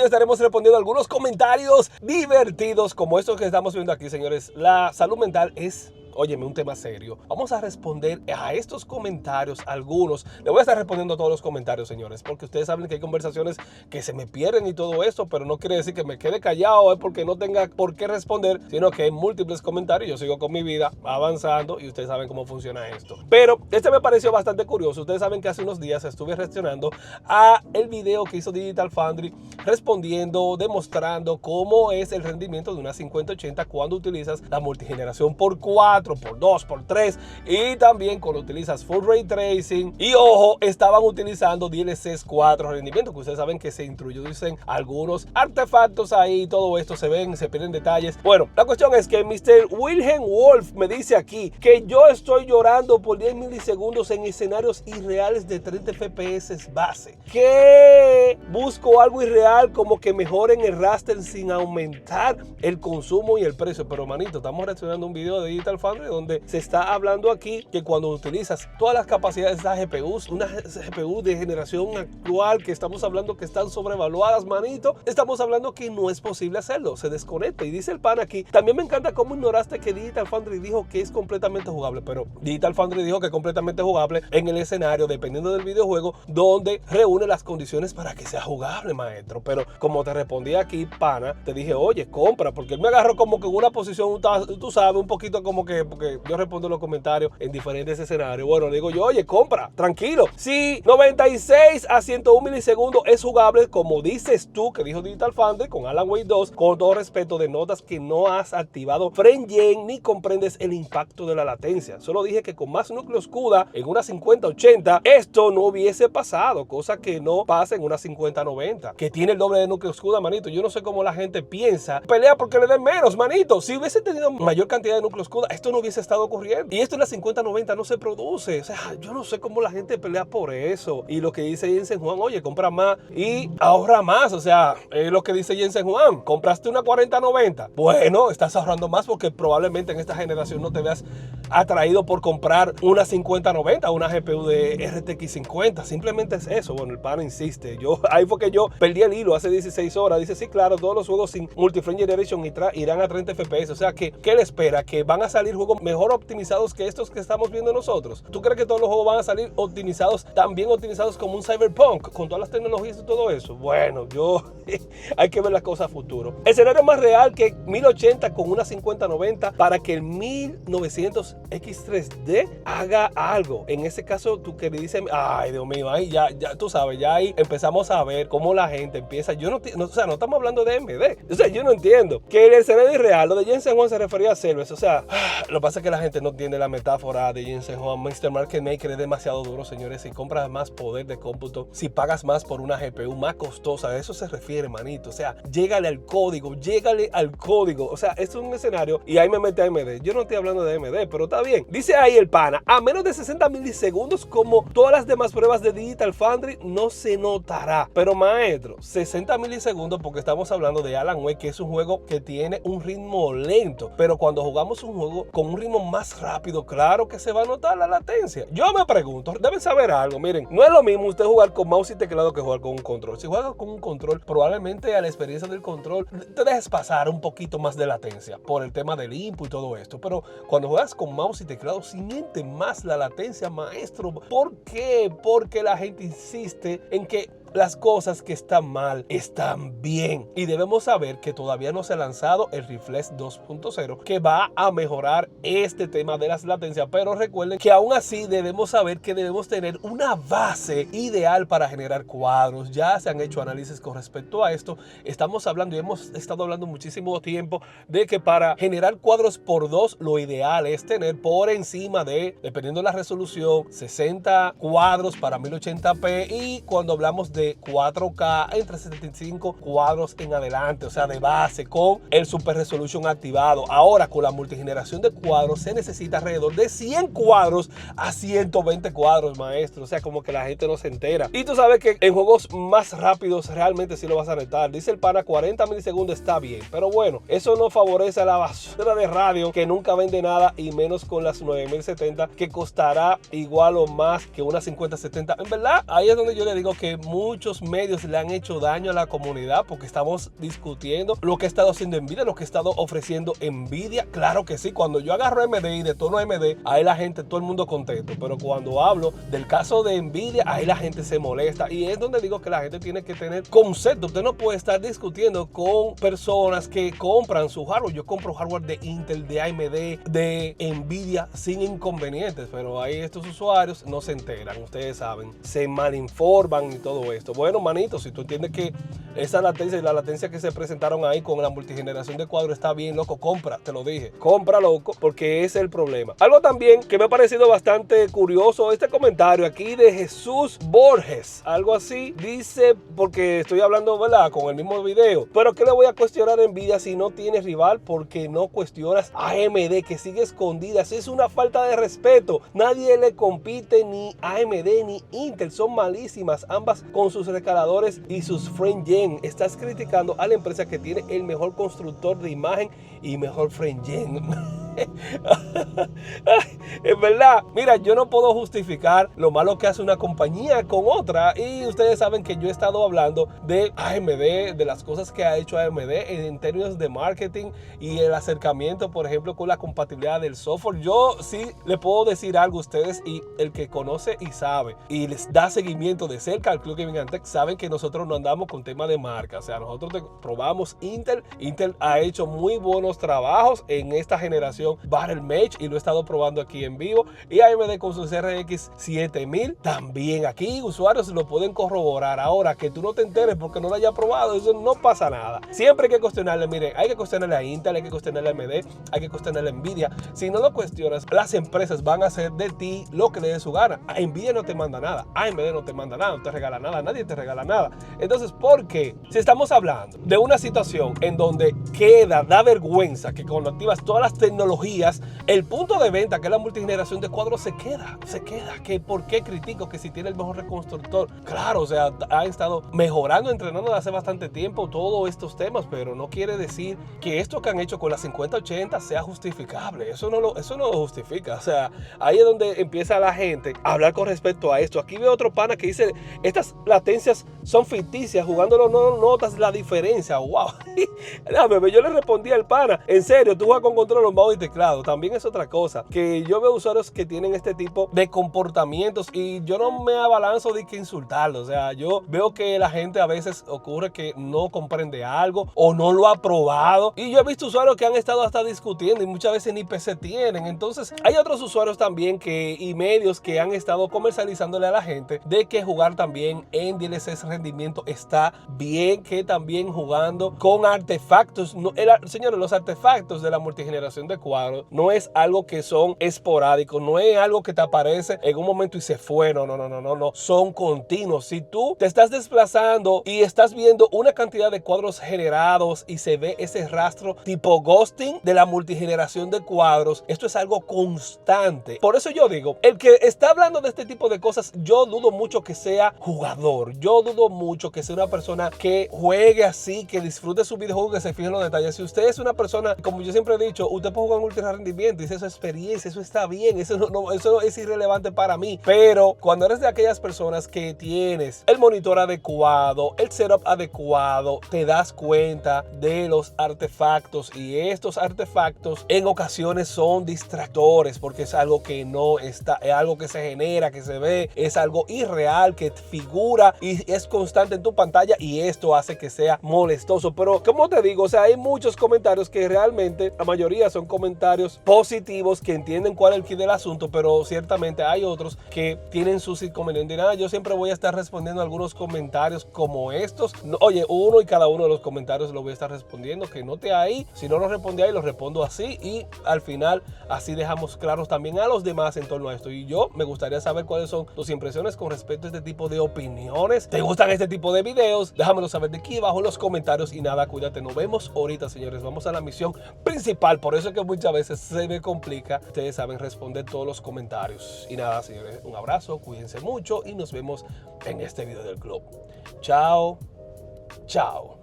estaremos respondiendo algunos comentarios divertidos como estos que estamos viendo aquí, señores. La salud mental es... Óyeme, un tema serio. Vamos a responder a estos comentarios, algunos. Le voy a estar respondiendo a todos los comentarios, señores, porque ustedes saben que hay conversaciones que se me pierden y todo esto, pero no quiere decir que me quede callado, es porque no tenga por qué responder, sino que hay múltiples comentarios. Yo sigo con mi vida avanzando y ustedes saben cómo funciona esto. Pero este me pareció bastante curioso. Ustedes saben que hace unos días estuve reaccionando a el video que hizo Digital Foundry respondiendo, demostrando cómo es el rendimiento de una 5080 cuando utilizas la multigeneración por 4, por 2, por 3 y también cuando utilizas Full Ray Tracing. Y ojo, estaban utilizando DLSS 4 rendimiento, que ustedes saben que se introducen algunos artefactos ahí, todo esto se ven, se pierden detalles. Bueno, la cuestión es que Mr. Wilhelm Wolf me dice aquí que yo estoy llorando por 10 milisegundos en escenarios irreales de 30 FPS base, que busco algo irreal como que mejoren el raster sin aumentar el consumo y el precio. Pero manito, estamos reaccionando a un video de Digital Foundry donde se está hablando aquí que cuando utilizas todas las capacidades de estas GPUs, una GPU de generación actual que estamos hablando que están sobrevaluadas, manito, estamos hablando que no es posible hacerlo, se desconecta. Y dice el pan aquí, también me encanta cómo ignoraste que Digital Foundry dijo que es completamente jugable, pero Digital Foundry dijo que es completamente jugable en el escenario, dependiendo del videojuego, donde reúne las condiciones para que sea jugable, maestro. Pero como te respondí aquí, pana, te dije, oye, compra, porque él me agarró como que en una posición, tú sabes, un poquito como que, porque yo respondo los comentarios en diferentes escenarios. Bueno, le digo yo, oye, compra, tranquilo. Si 96 a 101 milisegundos es jugable, como dices tú, que dijo Digital Foundry con Alan Wake 2, con todo respeto, denotas que no has activado FrameGen ni comprendes el impacto de la latencia. Solo dije que con más núcleos CUDA en una 5080 esto no hubiese pasado, cosa que no pasa en una 5090, que tiene el doble de núcleos CUDA, manito. Yo no sé cómo la gente piensa, pelea porque le den menos, manito. Si hubiese tenido mayor cantidad de núcleos CUDA, esto no hubiese estado ocurriendo. Y esto en la 5090 no se produce. O sea, yo no sé cómo la gente pelea por eso. Y lo que dice Jensen Juan, oye, compra más y ahorra más. O sea, es lo que dice Jensen Juan. Compraste una 4090. Bueno, estás ahorrando más porque probablemente en esta generación no te veas atraído por comprar una 5090, una GPU de RTX 50. Simplemente es eso. Bueno, el pana insiste. Ahí fue que yo perdí el hilo hace 16 horas. Dice, sí, claro, todos los juegos sin Multi-Frame Generation irán a 30 FPS. O sea, ¿qué le espera? ¿Que van a salir juegos mejor optimizados que estos que estamos viendo nosotros? ¿Tú crees que todos los juegos van a salir optimizados, tan bien optimizados como un Cyberpunk, con todas las tecnologías y todo eso? Bueno, hay que ver las cosas a futuro. El escenario más real que 1080 con una 5090 para que el 1900 X3D haga algo. En ese caso, tú que le dices, ay, Dios mío, ahí ya tú sabes, ya ahí empezamos a ver cómo la gente empieza. O sea, no estamos hablando de AMD. O sea, yo no entiendo que el escenario irreal, lo de Jensen Juan se refería a Cervez. O sea, lo que pasa es que la gente no entiende la metáfora de Jensen Juan. Mr. Market Maker es demasiado duro, señores. Si compras más poder de cómputo, si pagas más por una GPU más costosa, a eso se refiere, manito. O sea, llégale al código. O sea, esto es un escenario y ahí me mete AMD. Yo no estoy hablando de AMD, pero está bien. Dice ahí el pana, a menos de 60 milisegundos, como todas las demás pruebas de Digital Foundry, no se notará. Pero maestro, 60 milisegundos porque estamos hablando de Alan Wake, que es un juego que tiene un ritmo lento. Pero cuando jugamos un juego con un ritmo más rápido, claro que se va a notar la latencia. Yo me pregunto, deben saber algo. Miren, no es lo mismo usted jugar con mouse y teclado que jugar con un control. Si juegas con un control, probablemente a la experiencia del control te dejes pasar un poquito más de latencia por el tema del input y todo esto. Pero cuando juegas con mouse y teclado, siente más la latencia, maestro. ¿Por qué? Porque la gente insiste en que las cosas que están mal están bien, y debemos saber que todavía no se ha lanzado el Reflex 2.0 que va a mejorar este tema de las latencias, pero recuerden que aún así debemos saber que debemos tener una base ideal para generar cuadros. Ya se han hecho análisis con respecto a esto. Estamos hablando y hemos estado hablando muchísimo tiempo de que para generar cuadros por 2 lo ideal es tener por encima de, dependiendo de la resolución, 60 cuadros para 1080p, y cuando hablamos de 4K, entre 75 cuadros en adelante, o sea, de base, con el Super Resolution activado. Ahora, con la multigeneración de cuadros, se necesita alrededor de 100 cuadros a 120 cuadros, maestro. O sea, como que la gente no se entera. Y tú sabes que en juegos más rápidos realmente sí lo vas a notar. Dice el pana, 40 milisegundos está bien, pero bueno, eso no favorece a la basura de radio que nunca vende nada, y menos con las 9070 que costará igual o más que una 5070. En verdad, ahí es donde yo le digo que muy muchos medios le han hecho daño a la comunidad porque estamos discutiendo lo que ha estado haciendo Nvidia, lo que ha estado ofreciendo Nvidia. Claro que sí, cuando yo agarro AMD y detono AMD, ahí la gente, todo el mundo contento, pero cuando hablo del caso de Nvidia, ahí la gente se molesta y es donde digo que la gente tiene que tener concepto. Usted no puede estar discutiendo con personas que compran su hardware. Yo compro hardware de Intel, de AMD, de Nvidia sin inconvenientes, pero ahí estos usuarios no se enteran, ustedes saben, se malinforman y todo esto. Bueno, manito, si tú entiendes que esa latencia y la latencia que se presentaron ahí con la multigeneración de cuadros está bien, loco, compra, te lo dije, compra, loco, porque ese es el problema. Algo también que me ha parecido bastante curioso, este comentario aquí de Jesús Borges, algo así, dice, porque estoy hablando, ¿verdad?, con el mismo video, pero ¿qué le voy a cuestionar a Nvidia si no tiene rival? Porque no cuestionas a AMD, que sigue escondida. Es una falta de respeto. Nadie le compite, ni AMD ni Intel, son malísimas ambas con sus recargadores y sus frame gen. Estás criticando a la empresa que tiene el mejor constructor de imagen y mejor frame gen. Es verdad, mira, yo no puedo justificar lo malo que hace una compañía con otra, y ustedes saben que yo he estado hablando de AMD, de las cosas que ha hecho AMD en términos de marketing y el acercamiento, por ejemplo, con la compatibilidad del software. Yo sí le puedo decir algo a ustedes, y el que conoce y sabe y les da seguimiento de cerca al Club Gaming and Tech saben que nosotros no andamos con tema de marca. O sea, nosotros probamos Intel ha hecho muy buenos trabajos en esta generación Battle Mage y lo he estado probando aquí en vivo, y AMD con su RX 7000 también. Aquí usuarios lo pueden corroborar. Ahora, que tú no te enteres porque no lo hayas probado, eso no pasa nada. Siempre hay que cuestionarle. Miren, hay que cuestionarle a Intel, hay que cuestionarle a AMD, hay que cuestionarle a Nvidia. Si no lo cuestionas, las empresas van a hacer de ti lo que le dé su gana. A Nvidia no te manda nada, AMD no te manda nada, no te regala nada, nadie te regala nada. Entonces, ¿por qué? Si estamos hablando de una situación en donde da vergüenza que cuando activas todas las tecnologías, el punto de venta, que es la multigeneración de cuadros, se queda. Que ¿por qué critico que si tiene el mejor reconstructor? Claro, o sea, han estado mejorando, entrenando hace bastante tiempo todos estos temas, pero no quiere decir que esto que han hecho con la 5080 sea justificable. Eso no lo justifica. O sea, ahí es donde empieza la gente a hablar con respecto a esto. Aquí veo otro pana que dice, estas latencias son ficticias, jugándolo no notas la diferencia. Wow. Yo le respondí al pana, en serio, tú juegas con control, los mouse y teclado. También es otra cosa, que yo veo usuarios que tienen este tipo de comportamientos y yo no me abalanzo de que insultarlos. O sea, yo veo que la gente a veces ocurre que no comprende algo o no lo ha probado, y yo he visto usuarios que han estado hasta discutiendo y muchas veces ni PC tienen. Entonces hay otros usuarios también y medios que han estado comercializándole a la gente de que jugar también en DLSS rendimiento está bien, que también jugando con artefactos. Señores, los artefactos de la multigeneración de cuadros no es algo que son esporádicos, no es algo que te aparece en un momento y se fue. No, son continuos. Si tú te estás desplazando y estás viendo una cantidad de cuadros generados y se ve ese rastro tipo ghosting de la multigeneración de cuadros, esto es algo constante. Por eso yo digo, el que está hablando de este tipo de cosas, yo dudo mucho que sea jugador, yo dudo mucho que sea una persona que juegue así, que disfrute su videojuego, que se fije en los detalles. Si usted es una persona, como yo siempre he dicho, usted puede jugar en ultra rendimiento, dice, eso es experiencia, eso está bien, eso no es irrelevante para mí. Pero cuando eres de aquellas personas que tienes el monitor adecuado, el setup adecuado, te das cuenta de los artefactos, y estos artefactos en ocasiones son distractores porque es algo que no está, es algo que se genera, que se ve, es algo irreal, que figura y es constante en tu pantalla, y esto hace que sea molestoso. Pero como te digo, o sea, hay muchos comentarios que realmente la mayoría son comentarios positivos, que entienden cuál es el kit del asunto, pero ciertamente hay otros que tienen sus inconvenientes. Nada, yo siempre voy a estar respondiendo algunos comentarios como estos. Oye, uno y cada uno de los comentarios lo voy a estar respondiendo, que note ahí. Si no lo responde ahí, lo respondo así, y al final así dejamos claros también a los demás en torno a esto. Y yo me gustaría saber cuáles son tus impresiones con respecto a este tipo de opiniones. ¿Te gustan este tipo de videos? Déjamelo saber de aquí abajo en los comentarios. Y nada, cuídate, nos vemos ahorita, señores. Vamos a la misión principal. Por eso es que muchas veces se me complica, ustedes saben, responder todos los comentarios. Y nada, señores, un abrazo, cuídense mucho y nos vemos en este video del club. Chao, chao.